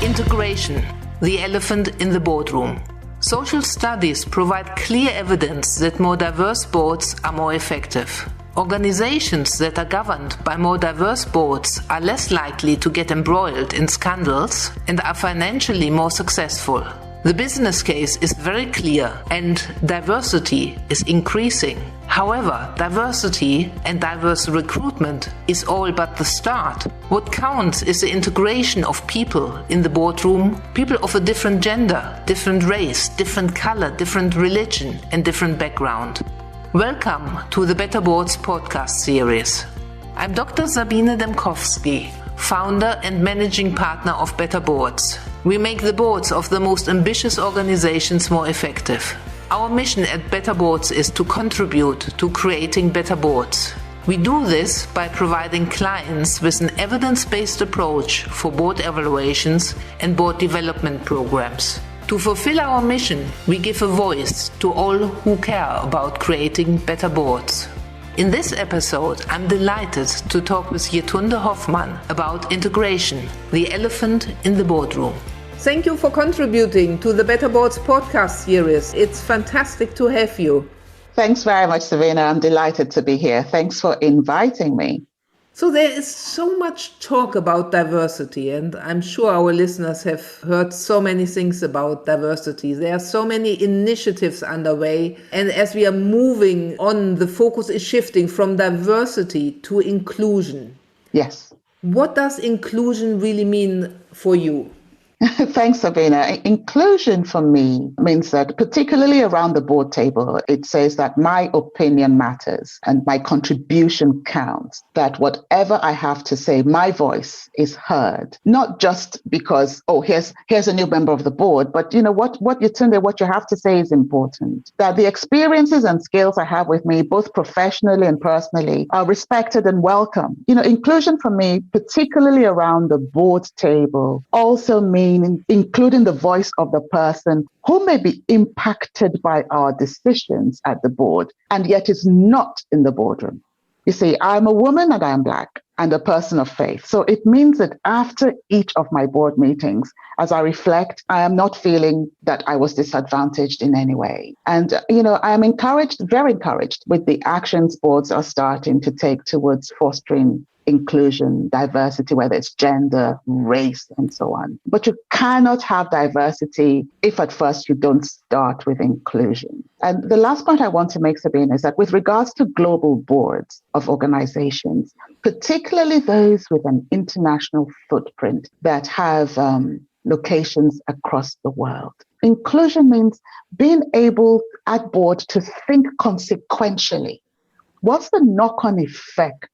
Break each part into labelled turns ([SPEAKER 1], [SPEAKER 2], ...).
[SPEAKER 1] Integration, the elephant in the boardroom. Social studies provide clear evidence that more diverse boards are more effective. Organizations that are governed by more diverse boards are less likely to get embroiled in scandals and are financially more successful. The business case is very clear and diversity is increasing. However, diversity and diverse recruitment is all but the start. What counts is the integration of people in the boardroom, people of a different gender, different race, different color, different religion, and different background. Welcome to the Better Boards podcast series. I'm Dr. Sabine Dembkowski, founder and managing partner of Better Boards. We make the boards of the most ambitious organizations more effective. Our mission at Better Boards is to contribute to creating better boards. We do this by providing clients with an evidence-based approach for board evaluations and board development programs. To fulfill our mission, we give a voice to all who care about creating better boards. In this episode, I'm delighted to talk with Yetunde Hofmann about integration, the elephant in the boardroom. Thank you for contributing to the Better Boards podcast series. It's fantastic to have you.
[SPEAKER 2] Thanks very much, Savina. I'm delighted to be here. Thanks for inviting me.
[SPEAKER 1] So there is so much talk about diversity, and I'm sure our listeners have heard so many things about diversity. There are so many initiatives underway, and as we are moving on, the focus is shifting from diversity to inclusion.
[SPEAKER 2] Yes.
[SPEAKER 1] What does inclusion really mean for you?
[SPEAKER 2] Thanks, Sabina. Inclusion for me means that, particularly around the board table, it says that my opinion matters and my contribution counts, that whatever I have to say, my voice is heard, not just because, here's a new member of the board, but you know what you have to say is important, that the experiences and skills I have with me, both professionally and personally, are respected and welcome. You know, inclusion for me, particularly around the board table, also means including the voice of the person who may be impacted by our decisions at the board and yet is not in the boardroom. You see, I'm a woman and I'm Black and a person of faith. So it means that after each of my board meetings, as I reflect, I am not feeling that I was disadvantaged in any way. And, I am very encouraged with the actions boards are starting to take towards fostering inclusion, diversity, whether it's gender, race, and so on. But you cannot have diversity if at first you don't start with inclusion. And the last point I want to make, Sabine, is that with regards to global boards of organizations, particularly those with an international footprint that have locations across the world, inclusion means being able at board to think consequentially. What's the knock-on effect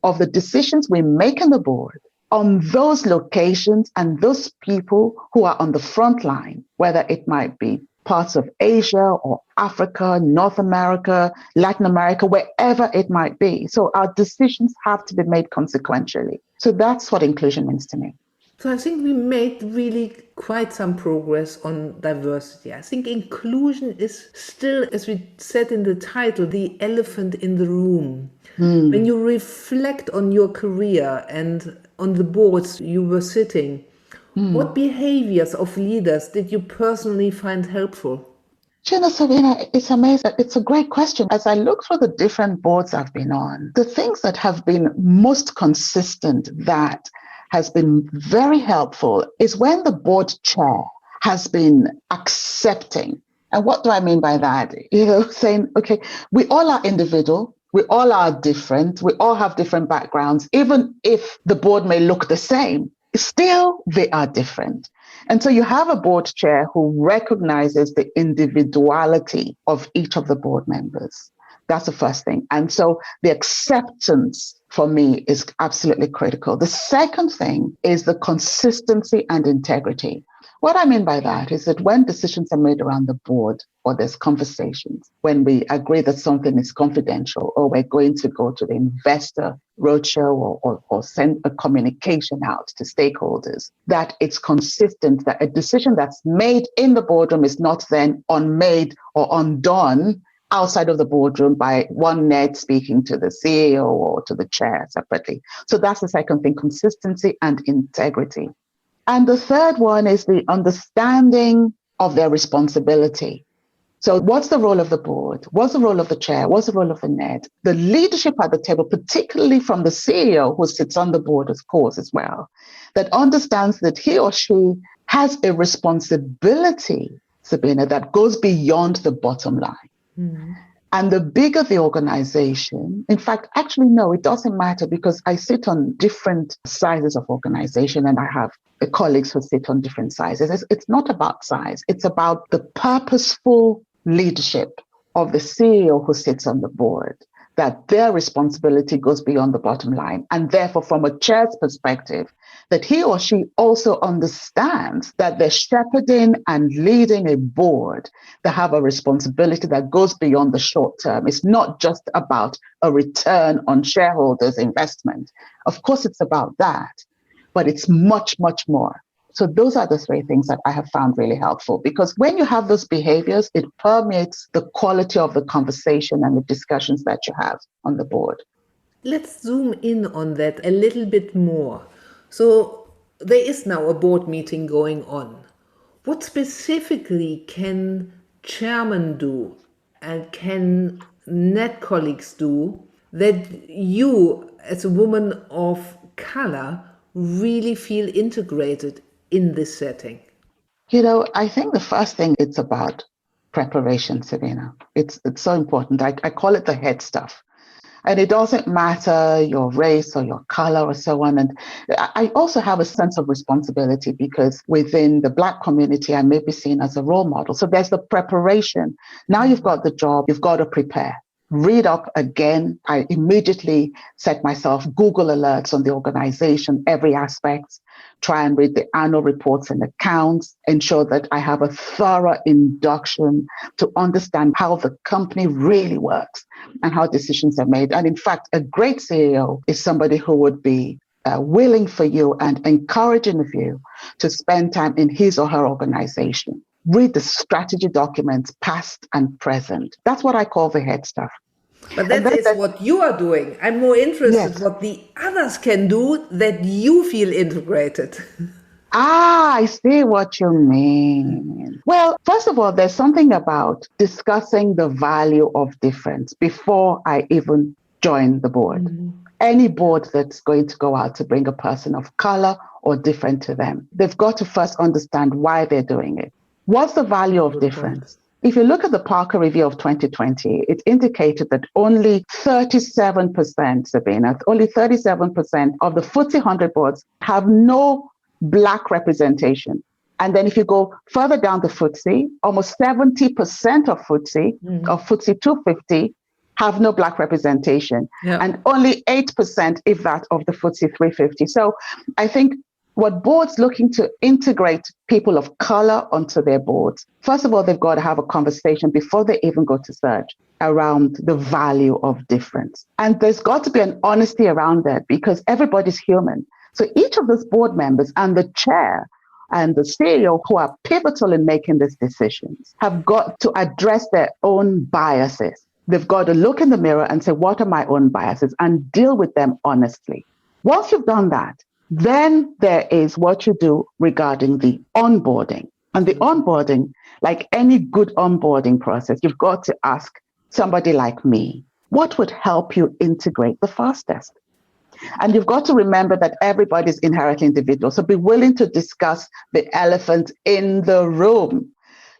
[SPEAKER 2] of the decisions we make in the board on those locations and those people who are on the front line, whether it might be parts of Asia or Africa, North America, Latin America, wherever it might be. So our decisions have to be made consequentially. So that's what inclusion means to me.
[SPEAKER 1] So I think we made really quite some progress on diversity. I think inclusion is still, as we said in the title, the elephant in the room. When you reflect on your career and on the boards you were sitting, what behaviors of leaders did you personally find helpful?
[SPEAKER 2] Sabina, it's amazing. It's a great question. As I look through the different boards I've been on, the things that have been most consistent that has been very helpful is when the board chair has been accepting. And what do I mean by that? Saying, okay, we all are individual. We all are different. We all have different backgrounds. Even if the board may look the same, still they are different. And so you have a board chair who recognizes the individuality of each of the board members. That's the first thing. And so the acceptance for me is absolutely critical. The second thing is the consistency and integrity. What I mean by that is that when decisions are made around the board or there's conversations, when we agree that something is confidential or we're going to go to the investor roadshow or send a communication out to stakeholders, that it's consistent, that a decision that's made in the boardroom is not then unmade or undone outside of the boardroom by one NED speaking to the CEO or to the chair separately. So that's the second thing, consistency and integrity. And the third one is the understanding of their responsibility. So what's the role of the board? What's the role of the chair? What's the role of the NED? The leadership at the table, particularly from the CEO who sits on the board, of course, as well, that understands that he or she has a responsibility, Sabina, that goes beyond the bottom line. Mm-hmm. And the bigger the organization, in fact, actually, no, it doesn't matter because I sit on different sizes of organization and I have colleagues who sit on different sizes. It's not about size. It's about the purposeful leadership of the CEO who sits on the board, that their responsibility goes beyond the bottom line. And therefore, from a chair's perspective, that he or she also understands that they're shepherding and leading a board that have a responsibility that goes beyond the short term. It's not just about a return on shareholders' investment. Of course, it's about that, but it's much, much more. So those are the three things that I have found really helpful, because when you have those behaviors, it permeates the quality of the conversation and the discussions that you have on the board.
[SPEAKER 1] Let's zoom in on that a little bit more. So there is now a board meeting going on. What specifically can chairman do and can NED colleagues do that you, as a woman of color, really feel integrated in this setting?
[SPEAKER 2] You know, I think the first thing it's about preparation, Sabina. It's so important. I call it the head stuff. And it doesn't matter your race or your color or so on. And I also have a sense of responsibility because within the Black community, I may be seen as a role model. So there's the preparation. Now you've got the job, you've got to prepare. Read up again. I immediately set myself Google alerts on the organization, every aspect, try and read the annual reports and accounts, ensure that I have a thorough induction to understand how the company really works and how decisions are made. And in fact, a great CEO is somebody who would be willing for you and encouraging of you to spend time in his or her organization. Read the strategy documents, past and present. That's what I call the head stuff.
[SPEAKER 1] But that is what you are doing. I'm more interested
[SPEAKER 2] yes.
[SPEAKER 1] what the others can do that you feel integrated.
[SPEAKER 2] I see what you mean. Well, first of all, there's something about discussing the value of difference before I even join the board. Mm-hmm. Any board that's going to go out to bring a person of color or different to them, they've got to first understand why they're doing it. What's the value of difference? If you look at the Parker Review of 2020, it indicated that only 37%, Sabina, only 37% of the FTSE 100 boards have no Black representation. And then if you go further down the FTSE, almost 70% of FTSE, of FTSE 250, have no Black representation. Yep. And only 8%, if that, of the FTSE 350. So I think what boards looking to integrate people of color onto their boards, first of all, they've got to have a conversation before they even go to search around the value of difference. And there's got to be an honesty around that because everybody's human. So each of those board members and the chair and the CEO who are pivotal in making these decisions have got to address their own biases. They've got to look in the mirror and say, what are my own biases, and deal with them honestly. Once you've done that, then there is what you do regarding the onboarding. And the onboarding, like any good onboarding process, you've got to ask somebody like me, what would help you integrate the fastest? And you've got to remember that everybody's inherently individual. So be willing to discuss the elephant in the room.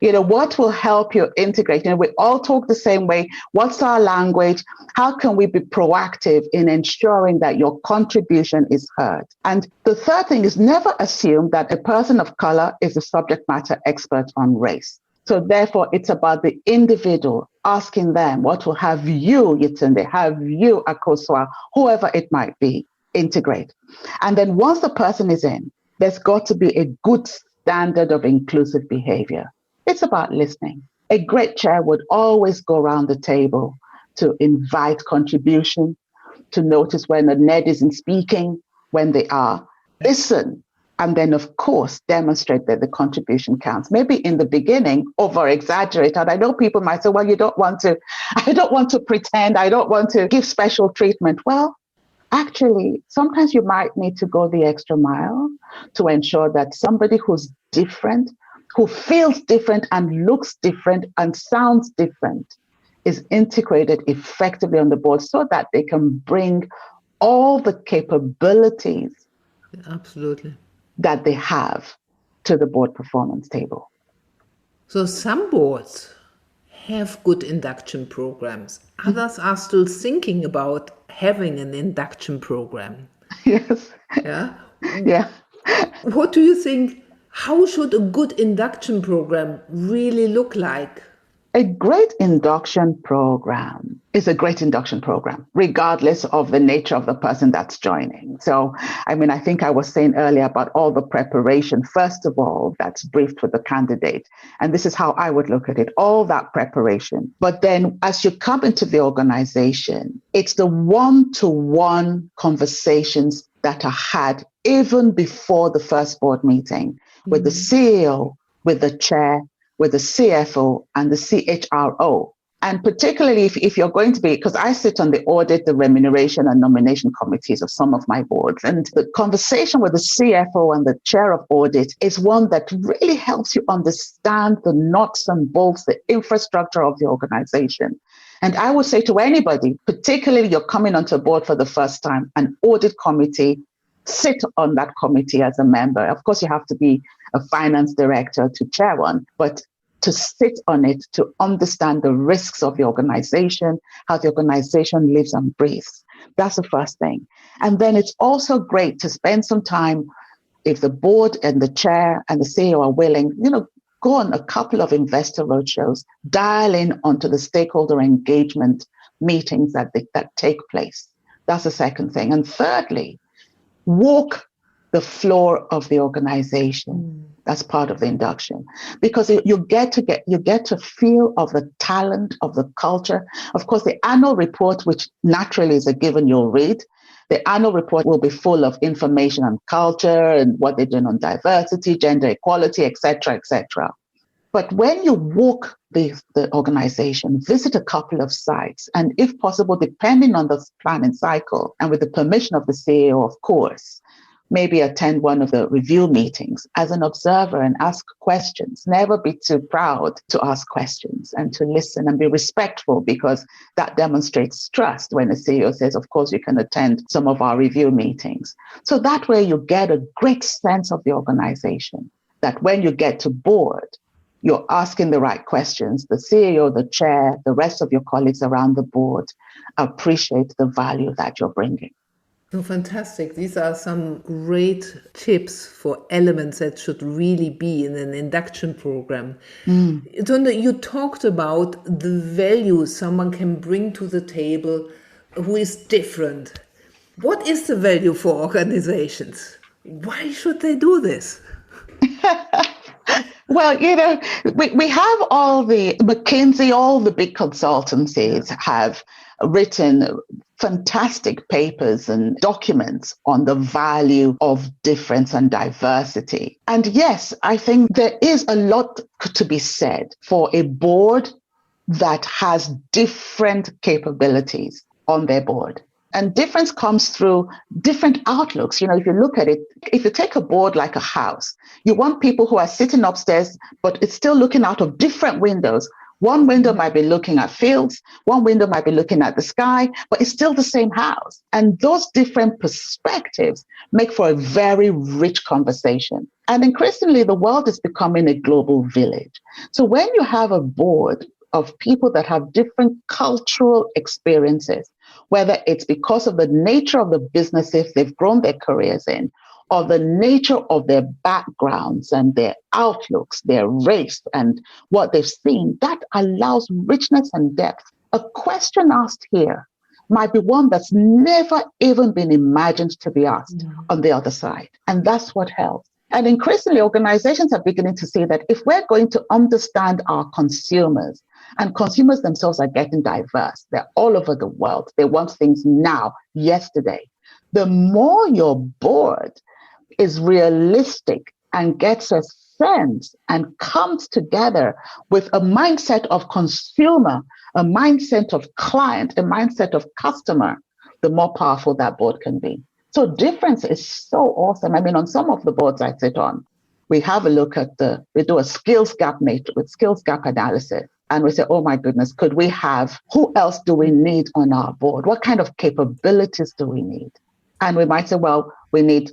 [SPEAKER 2] You know, what will help you integrate? You know, we all talk the same way. What's our language? How can we be proactive in ensuring that your contribution is heard? And the third thing is never assume that a person of color is a subject matter expert on race. So therefore, it's about the individual, asking them what will have you, Yetunde, have you, Akosua, whoever it might be, integrate. And then once the person is in, there's got to be a good standard of inclusive behavior. It's about listening. A great chair would always go around the table to invite contribution, to notice when a NED isn't speaking, when they are, listen, and then, of course, demonstrate that the contribution counts. Maybe in the beginning, over-exaggerate. And I know people might say, well, I don't want to pretend, I don't want to give special treatment. Well, actually, sometimes you might need to go the extra mile to ensure that somebody who's different, who feels different and looks different and sounds different, is integrated effectively on the board so that they can bring all the capabilities
[SPEAKER 1] Absolutely.
[SPEAKER 2] that they have to the board performance table.
[SPEAKER 1] So some boards have good induction programs. Others are still thinking about having an induction program.
[SPEAKER 2] Yes.
[SPEAKER 1] Yeah.
[SPEAKER 2] Yeah.
[SPEAKER 1] What do you think? How should a good induction program really look like?
[SPEAKER 2] A great induction program is a great induction program, regardless of the nature of the person that's joining. So, I think I was saying earlier about all the preparation, first of all, that's briefed with the candidate. And this is how I would look at it, all that preparation. But then as you come into the organization, it's the one-to-one conversations that are had even before the first board meeting with the CEO, with the chair, with the CFO and the CHRO. And particularly if you're going to be, because I sit on the audit, the remuneration and nomination committees of some of my boards, and the conversation with the CFO and the chair of audit is one that really helps you understand the nuts and bolts, the infrastructure of the organization. And I would say to anybody, particularly you're coming onto a board for the first time, an audit committee, sit on that committee as a member. Of course, you have to be a finance director to chair one, but to sit on it, to understand the risks of the organization, how the organization lives and breathes. That's the first thing. And then it's also great to spend some time, if the board and the chair and the CEO are willing, go on a couple of investor roadshows, dial in onto the stakeholder engagement meetings that take place. That's the second thing. And thirdly, walk the floor of the organization. That's part of the induction, because you get to feel of the talent, of the culture. Of course, the annual report, which naturally is a given you'll read, the annual report will be full of information on culture and what they're doing on diversity, gender equality, etc., etc. But when you walk the organization, visit a couple of sites, and if possible, depending on the planning cycle and with the permission of the CEO, of course, maybe attend one of the review meetings as an observer and ask questions. Never be too proud to ask questions and to listen and be respectful, because that demonstrates trust when the CEO says, of course, you can attend some of our review meetings. So that way you get a great sense of the organization, that when you get to board, you're asking the right questions. The CEO, the chair, the rest of your colleagues around the board appreciate the value that you're bringing.
[SPEAKER 1] Oh, fantastic. These are some great tips for elements that should really be in an induction program. Yetunde, you talked about the value someone can bring to the table who is different. What is the value for organizations? Why should they do this?
[SPEAKER 2] Well, we have all the McKinsey, all the big consultancies have written fantastic papers and documents on the value of difference and diversity. And yes, I think there is a lot to be said for a board that has different capabilities on their board. And difference comes through different outlooks. If you look at it, if you take a board like a house, you want people who are sitting upstairs, but it's still looking out of different windows. One window might be looking at fields, one window might be looking at the sky, but it's still the same house. And those different perspectives make for a very rich conversation. And increasingly, the world is becoming a global village. So when you have a board of people that have different cultural experiences, whether it's because of the nature of the businesses they've grown their careers in, or the nature of their backgrounds and their outlooks, their race and what they've seen, that allows richness and depth. A question asked here might be one that's never even been imagined to be asked on the other side. And that's what helps. And increasingly, organizations are beginning to see that if we're going to understand our consumers, and consumers themselves are getting diverse, they're all over the world, they want things now, yesterday. The more your board is realistic and gets a sense and comes together with a mindset of consumer, a mindset of client, a mindset of customer, the more powerful that board can be. So difference is so awesome. I mean, on some of the boards I sit on, we have a look at we do a skills gap matrix with skills gap analysis. And we say, oh my goodness, could we have, who else do we need on our board? What kind of capabilities do we need? And we might say, well, we need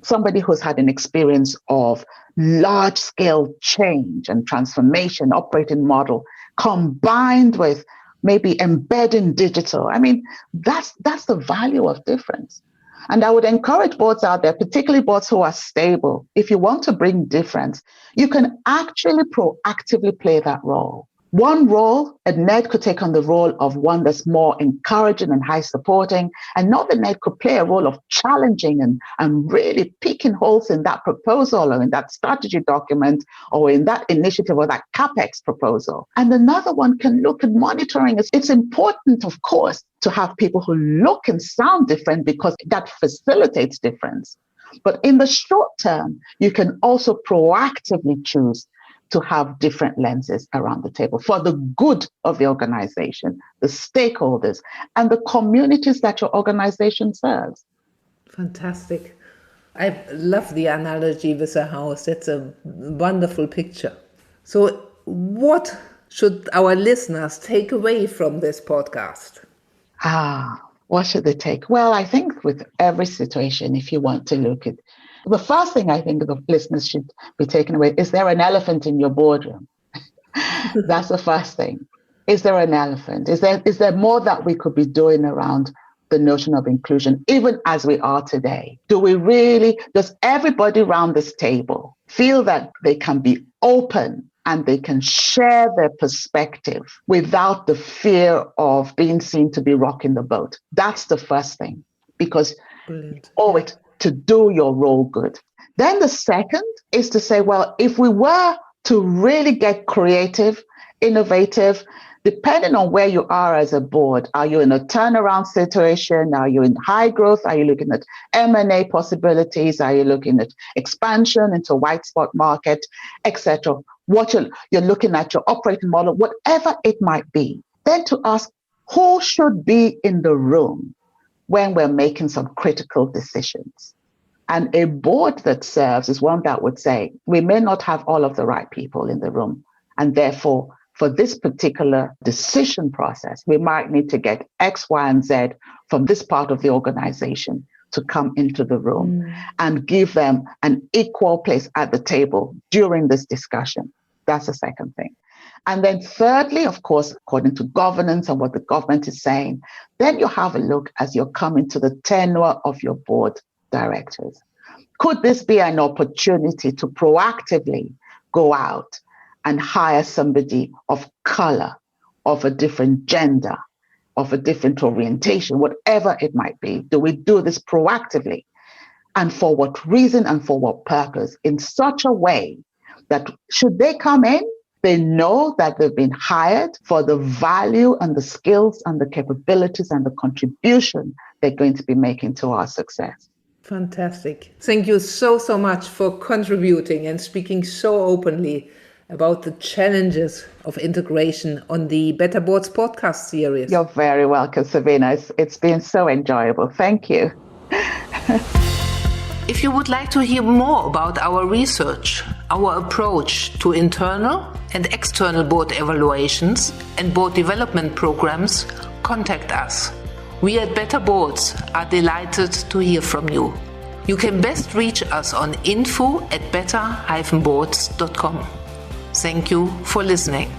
[SPEAKER 2] somebody who's had an experience of large scale change and transformation, operating model, combined with maybe embedding digital. I mean, that's the value of difference. And I would encourage boards out there, particularly boards who are stable. If you want to bring difference, you can actually proactively play that role. One role, a NED could take on the role of one that's more encouraging and high supporting. Another NED could play a role of challenging and really picking holes in that proposal or in that strategy document or in that initiative or that CapEx proposal. And another one can look at monitoring. It's important, of course, to have people who look and sound different because that facilitates difference. But in the short term, you can also proactively choose to have different lenses around the table for the good of the organization, the stakeholders, and the communities that your organization serves.
[SPEAKER 1] Fantastic. I love the analogy with a house. That's a wonderful picture. So what should our listeners take away from this podcast?
[SPEAKER 2] What should they take? Well, I think with every situation, if you want to look at the first thing I think the listeners should be taken away, is there an elephant in your boardroom? That's the first thing. Is there an elephant? Is there more that we could be doing around the notion of inclusion, even as we are today? Does everybody around this table feel that they can be open and they can share their perspective without the fear of being seen to be rocking the boat? That's the first thing, because to do your role good. Then the second is to say, well, if we were to really get creative, innovative, depending on where you are as a board, are you in a turnaround situation? Are you in high growth? Are you looking at M&A possibilities? Are you looking at expansion into white spot market, etc.? What you're looking at your operating model, whatever it might be. Then to ask, who should be in the room when we're making some critical decisions? And a board that serves is one that would say, we may not have all of the right people in the room. And therefore, for this particular decision process, we might need to get X, Y, and Z from this part of the organization to come into the room and give them an equal place at the table during this discussion. That's the second thing. And then thirdly, of course, according to governance and what the government is saying, then you have a look as you're coming to the tenure of your board directors. Could this be an opportunity to proactively go out and hire somebody of color, of a different gender, of a different orientation, whatever it might be? Do we do this proactively? And for what reason and for what purpose? In such a way that should they come in, they know that they've been hired for the value and the skills and the capabilities and the contribution they're going to be making to our success.
[SPEAKER 1] Fantastic. Thank you so much for contributing and speaking so openly about the challenges of integration on the Better Boards podcast series.
[SPEAKER 2] You're very welcome, Sabina. It's been so enjoyable. Thank you.
[SPEAKER 1] If you would like to hear more about our research, our approach to internal and external board evaluations and board development programs, contact us. We at Better Boards are delighted to hear from you. You can best reach us on info@better-boards.com. Thank you for listening.